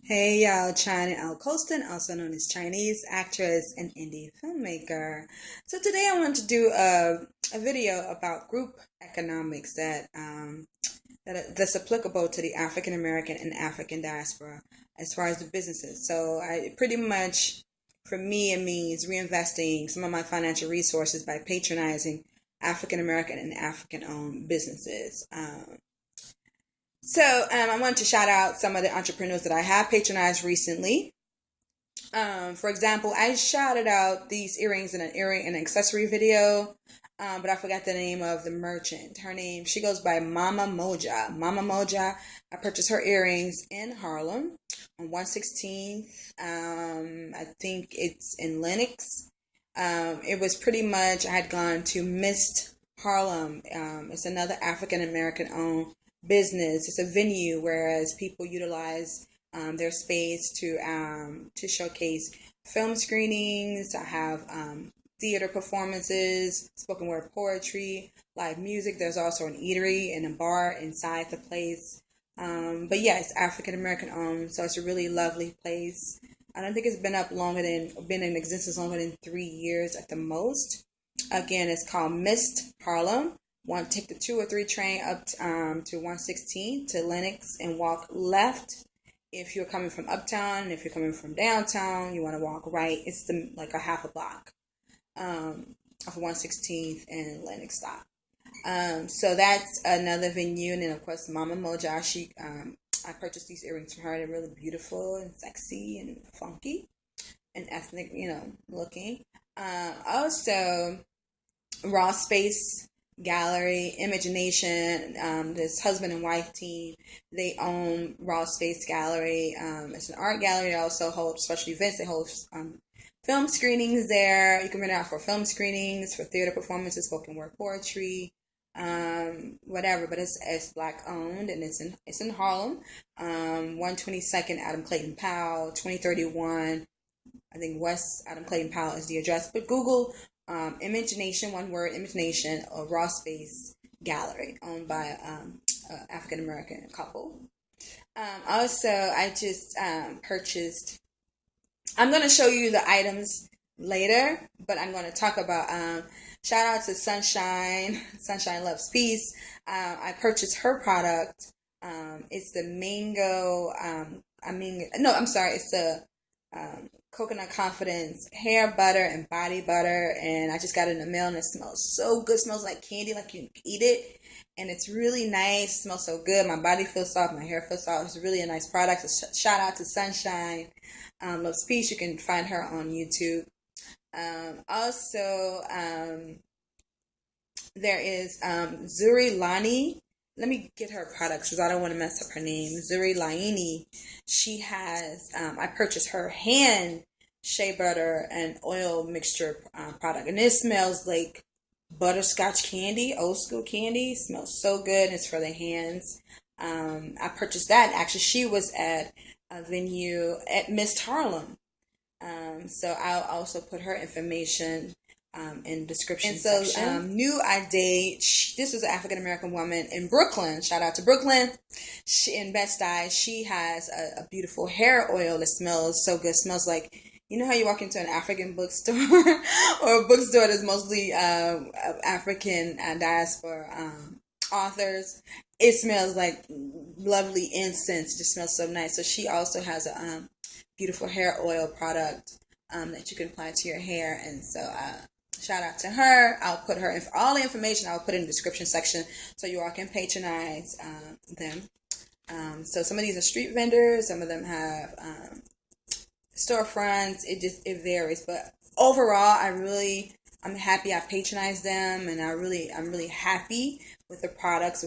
Hey y'all, China L. Colston, also known as Chinese actress and indie filmmaker. So today I want to do a video about group economics that's applicable to the African American and African diaspora as far as the businesses. So I pretty much, for me, it means reinvesting some of my financial resources by patronizing African American and African owned businesses. I want to shout out some of the entrepreneurs that I have patronized recently. For example, I shouted out these earrings in an earring and accessory video, but I forgot the name of the merchant. She goes by Mama Moja. Mama Moja, I purchased her earrings in Harlem on 116th. I think it's in Lenox. It was pretty much, I had gone to Mist Harlem. It's another African American owned business. It's a venue, whereas people utilize their space to showcase film screenings. I have theater performances, spoken word poetry, live music. There's also an eatery and a bar inside the place. But yeah, it's African American owned, so it's a really lovely place. I don't think it's been in existence longer than 3 years at the most. Again, it's called Mist Harlem. Take the 2 or 3 train up to 116 to Lenox and walk left. If you're coming from uptown, and if you're coming from downtown, you want to walk right. It's like a half a block off of 116th and Lenox stop. So that's another venue, and then of course Mama Moja. I purchased these earrings from her. They're really beautiful and sexy and funky and ethnic, looking. Also, Raw Space Gallery, Imagination, this husband and wife team, they own Raw Space Gallery. It's an art gallery. They also hold special events. They hold film screenings there. You can rent it out for film screenings, for theater performances, spoken word poetry, whatever. But it's Black owned, and it's in Harlem. 122nd Adam Clayton Powell, 2031. I think West Adam Clayton Powell is the address. But Google Imagination, one word, Imagination, or Raw Space Gallery, owned by an African American couple. Also, I just purchased. I'm going to show you the items later, but I'm going to talk about. Shout out to Sunshinelovespeace. I purchased her product. It's the mango. It's the Coconut Confidence hair butter and body butter, and I just got it in the mail, and it smells so good. It smells like candy, like you can eat it, and it's really nice. It smells so good. My body feels soft, my hair feels soft. It's really a nice product. So shout out to Sunshine Loves Peace. You can find her on YouTube. Also, there is Zuri Lani. Let me get her products because I don't want to mess up her name. Zuri Laini. She has, I purchased her hand shea butter and oil mixture product. And it smells like butterscotch candy, old school candy. It smells so good. It's for the hands. I purchased that. Actually, she was at a venue at Mist Harlem. So I'll also put her information in the description section. New Ade, this is an African American woman in Brooklyn. Shout out to Brooklyn. In Bed-Stuy, she has a beautiful hair oil that smells so good. Smells like, you know how you walk into an African bookstore or a bookstore that's mostly African diaspora authors. It smells like lovely incense. It just smells so nice. So she also has a beautiful hair oil product that you can apply to your hair. And so shout out to her. I'll put all the information I'll put in the description section so you all can patronize them. So some of these are street vendors. Some of them have storefronts. It varies. But overall, I'm happy I patronized them, and I'm really happy with their products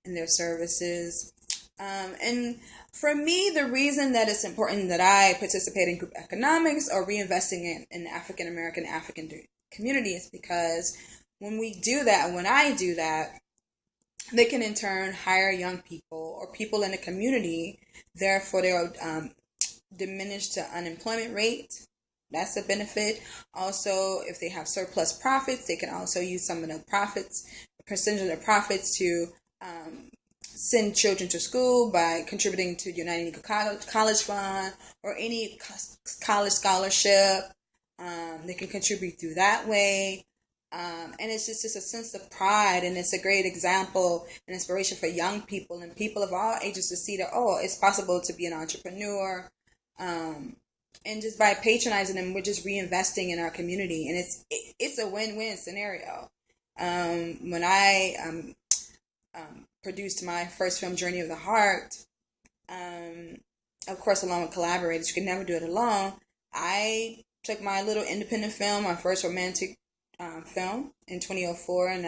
and their services. And for me, the reason that it's important that I participate in group economics or reinvesting in African American community is because when I do that, they can in turn hire young people or people in the community. Therefore, they'll diminish the unemployment rate. That's a benefit. Also, if they have surplus profits, they can also use some of the profits, a percentage of the profits to send children to school by contributing to the United Negro College Fund or any college scholarship. They can contribute through that way. And it's just a sense of pride, and it's a great example and inspiration for young people and people of all ages to see that, oh, it's possible to be an entrepreneur. And just by patronizing them, we're just reinvesting in our community, and it's a win-win scenario. When I produced my first film, Journey of the Heart, of course, along with collaborators, you can never do it alone. I took my little independent film, my first romantic film in 2004, and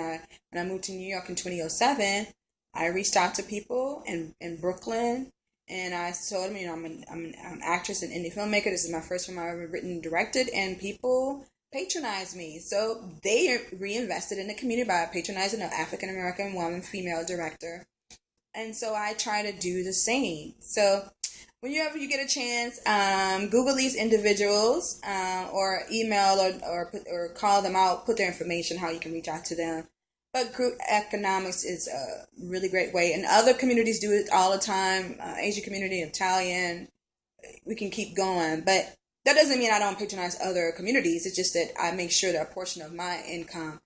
when I moved to New York in 2007, I reached out to people in Brooklyn, and I told them, I'm an actress and indie filmmaker. This is my first film I've ever written and directed, and people patronized me. So they reinvested in the community by patronizing an African American woman, female director, and so I try to do the same. So whenever you get a chance, Google these individuals, or email or call them out, put their information, how you can reach out to them. But group economics is a really great way, and other communities do it all the time. Asian community, Italian, we can keep going. But that doesn't mean I don't patronize other communities. It's just that I make sure that a portion of my income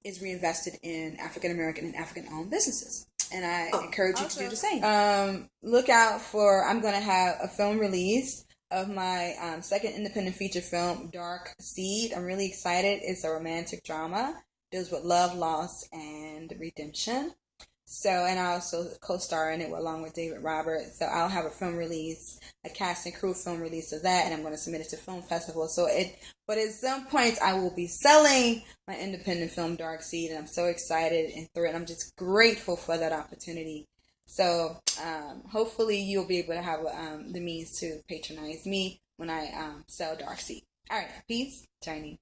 is reinvested in African American and African owned businesses. And I encourage you to do the same. Look out for, I'm going to have a film release of my second independent feature film, Dark Seed. I'm really excited. It's a romantic drama. Deals with love, loss, and redemption. So, and I also co-star in it along with David Roberts. So I'll have a film release, a cast and crew film release of that, and I'm going to submit it to film festival. But at some point I will be selling my independent film Dark Seed, and I'm so excited and thrilled. I'm just grateful for that opportunity. So hopefully you'll be able to have the means to patronize me when I sell Dark Seed. All right, peace, Chinese.